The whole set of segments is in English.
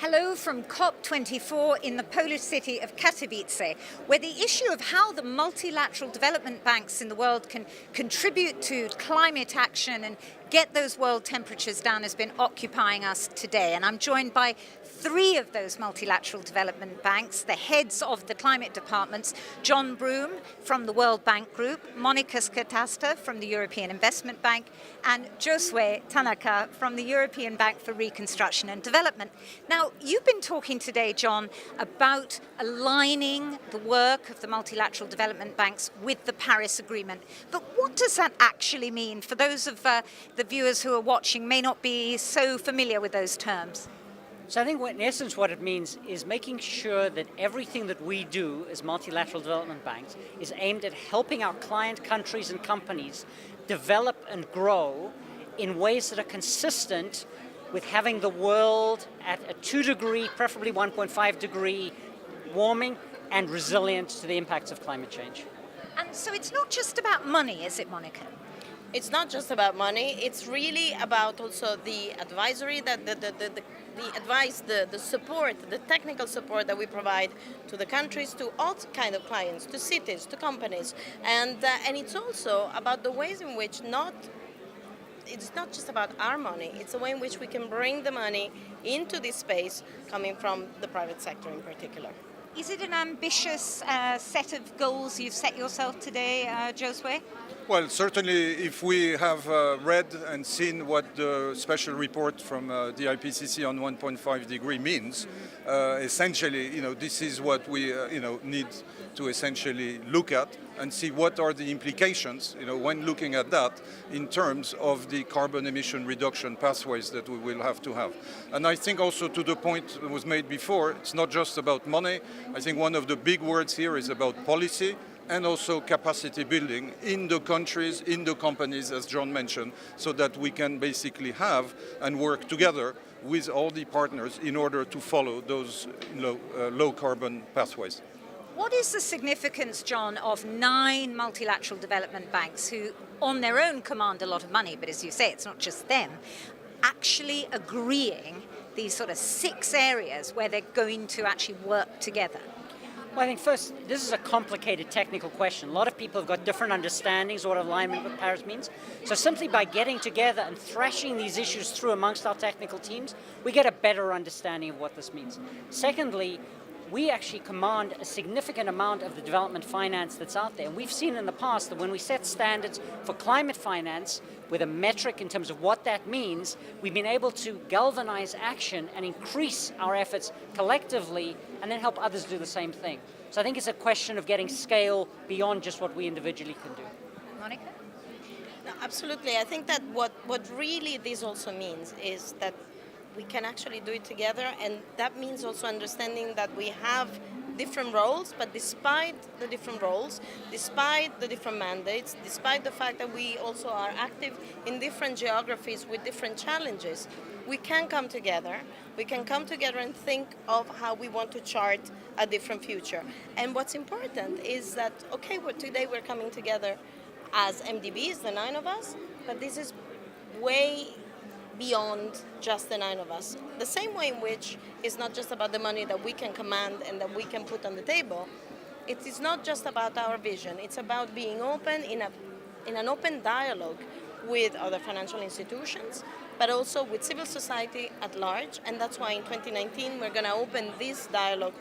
Hello from COP24 in the Polish city of Katowice, where the issue of how the multilateral development banks in the world can contribute to climate action and get those world temperatures down has been occupying us today. And I'm joined by three of those multilateral development banks, the heads of the climate departments, John Roome from the World Bank Group, Monica Scatasta from the European Investment Bank, and Josué Tanaka from the European Bank for Reconstruction and Development. Now, you've been talking today, John, about aligning the work of the multilateral development banks with the Paris Agreement. But what does that actually mean for those of the viewers who are watching may not be so familiar with those terms? So I think in essence what it means is making sure that everything that we do as multilateral development banks is aimed at helping our client countries and companies develop and grow in ways that are consistent with having the world at a 2 degree, preferably 1.5 degree warming and resilient to the impacts of climate change. And so it's not just about money, is it, Monica? It's not just about money. It's really about also the advisory, that the advice, the support, the technical support that we provide to the countries, to all kind of clients, to cities, to companies, and it's also about the ways in which it's not just about our money. It's the way in which we can bring the money into this space, coming from the private sector in particular. Is it an ambitious set of goals you've set yourself today, Josué? Well, certainly if we have read and seen what the special report from the IPCC on 1.5 degree means, essentially, this is what we, need to essentially look at and see what are the implications, when looking at that in terms of the carbon emission reduction pathways that we will have to have. And I think also to the point that was made before, it's not just about money. I think one of the big words here is about policy and also capacity building in the countries, in the companies, as John mentioned, so that we can basically have and work together with all the partners in order to follow those low carbon pathways. What is the significance, John, of 9 multilateral development banks who, on their own, command a lot of money, but as you say, it's not just them, actually agreeing these sort of 6 areas where they're going to actually work together? Well, I think first, this is a complicated technical question. A lot of people have got different understandings of what alignment with Paris means. So simply by getting together and thrashing these issues through amongst our technical teams, we get a better understanding of what this means. Secondly, we actually command a significant amount of the development finance that's out there. And we've seen in the past that when we set standards for climate finance with a metric in terms of what that means, we've been able to galvanize action and increase our efforts collectively and then help others do the same thing. So I think it's a question of getting scale beyond just what we individually can do. Monica? No, absolutely. I think that what really this also means is that we can actually do it together, and that means also understanding that we have different roles, but despite the different roles, despite the different mandates, despite the fact that we also are active in different geographies with different challenges, we can come together. We can come together and think of how we want to chart a different future. And what's important is that, okay, today we're coming together as MDBs, the 9 of us, but this is way beyond just the 9 of us. The same way in which it's not just about the money that we can command and that we can put on the table. It is not just about our vision. It's about being open in an open dialogue with other financial institutions, but also with civil society at large. And that's why in 2019 we're going to open this dialogue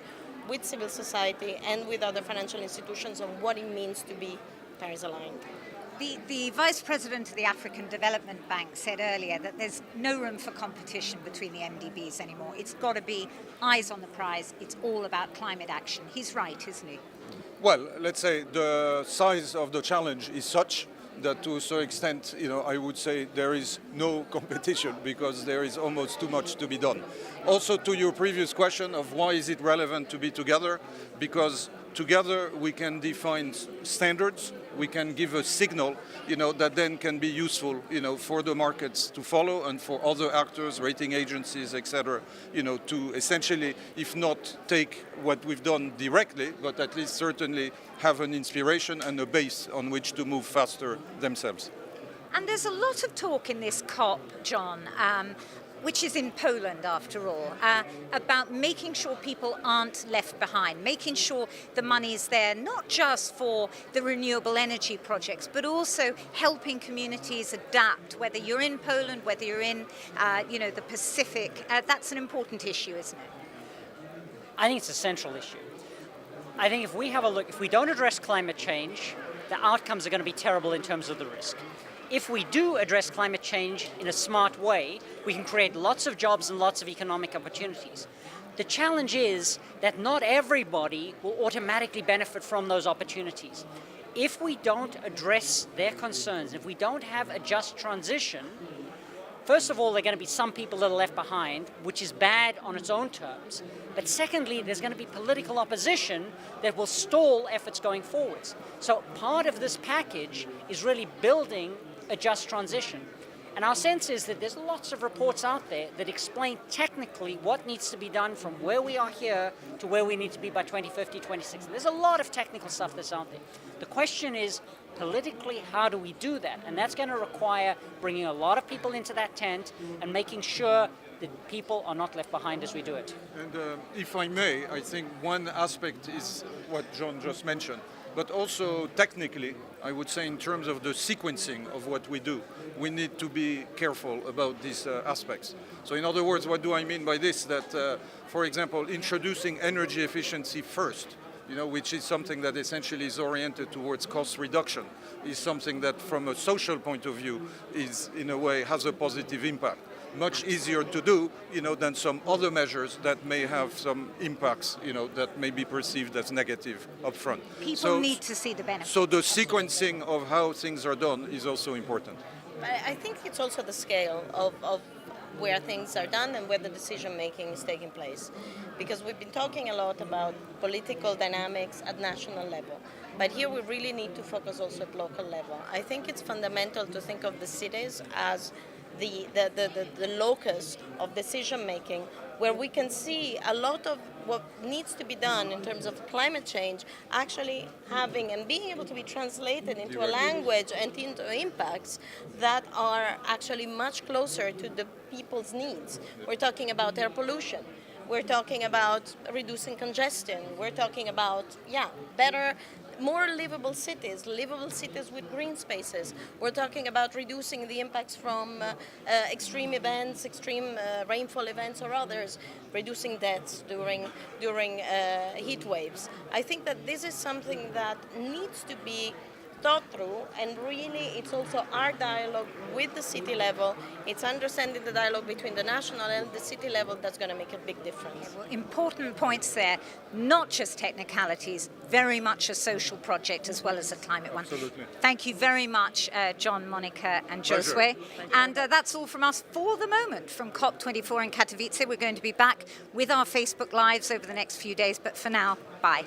with civil society and with other financial institutions on what it means to be Paris aligned. The Vice President of the African Development Bank said earlier that there's no room for competition between the MDBs anymore. It's got to be eyes on the prize. It's all about climate action. He's right, isn't he? Well, let's say the size of the challenge is such that to a certain extent, I would say there is no competition because there is almost too much to be done. Also to your previous question of why is it relevant to be together, because together we can define standards, we can give a signal, that then can be useful, for the markets to follow and for other actors, rating agencies, etc., to essentially, if not take what we've done directly, but at least certainly have an inspiration and a base on which to move faster themselves. And there's a lot of talk in this COP, John, which is in Poland after all, about making sure people aren't left behind, making sure the money is there not just for the renewable energy projects, but also helping communities adapt, whether you're in Poland, whether you're in the Pacific. That's an important issue, isn't it? I think it's a central issue. I think if we have a look, if we don't address climate change, the outcomes are going to be terrible in terms of the risk. If we do address climate change in a smart way, we can create lots of jobs and lots of economic opportunities. The challenge is that not everybody will automatically benefit from those opportunities. If we don't address their concerns, if we don't have a just transition, first of all, there are going to be some people that are left behind, which is bad on its own terms. But secondly, there's going to be political opposition that will stall efforts going forwards. So part of this package is really building a just transition. And our sense is that there's lots of reports out there that explain technically what needs to be done from where we are here to where we need to be by 2050, 2060. There's a lot of technical stuff that's out there. The question is, politically, how do we do that? And that's going to require bringing a lot of people into that tent and making sure that people are not left behind as we do it. And if I may, I think one aspect is what John just mentioned, but also technically, I would say in terms of the sequencing of what we do, we need to be careful about these aspects. So in other words, what do I mean by this? That, for example, introducing energy efficiency first, which is something that essentially is oriented towards cost reduction, is something that from a social point of view is, in a way, has a positive impact. Much easier to do, than some other measures that may have some impacts, that may be perceived as negative upfront. People need to see the benefits. So the sequencing of how things are done is also important. I think it's also the scale of where things are done and where the decision making is taking place. Because we've been talking a lot about political dynamics at national level. But here we really need to focus also at local level. I think it's fundamental to think of the cities as the locus of decision making, where we can see a lot of what needs to be done in terms of climate change actually having and being able to be translated into a language and into impacts that are actually much closer to the people's needs. We're talking about air pollution. We're talking about reducing congestion. We're talking about, better, more livable cities with green spaces. We're talking about reducing the impacts from extreme events, extreme rainfall events or others, reducing deaths during heat waves. I think that this is something that needs to be thought through, and really it's also our dialogue with the city level. It's understanding the dialogue between the national and the city level that's going to make a big difference. Well, important points there, not just technicalities, very much a social project as well as a climate one. Absolutely. Thank you very much, John, Monica and Josué. And that's all from us for the moment from COP24 in Katowice. We're going to be back with our Facebook Lives over the next few days, but for now, bye.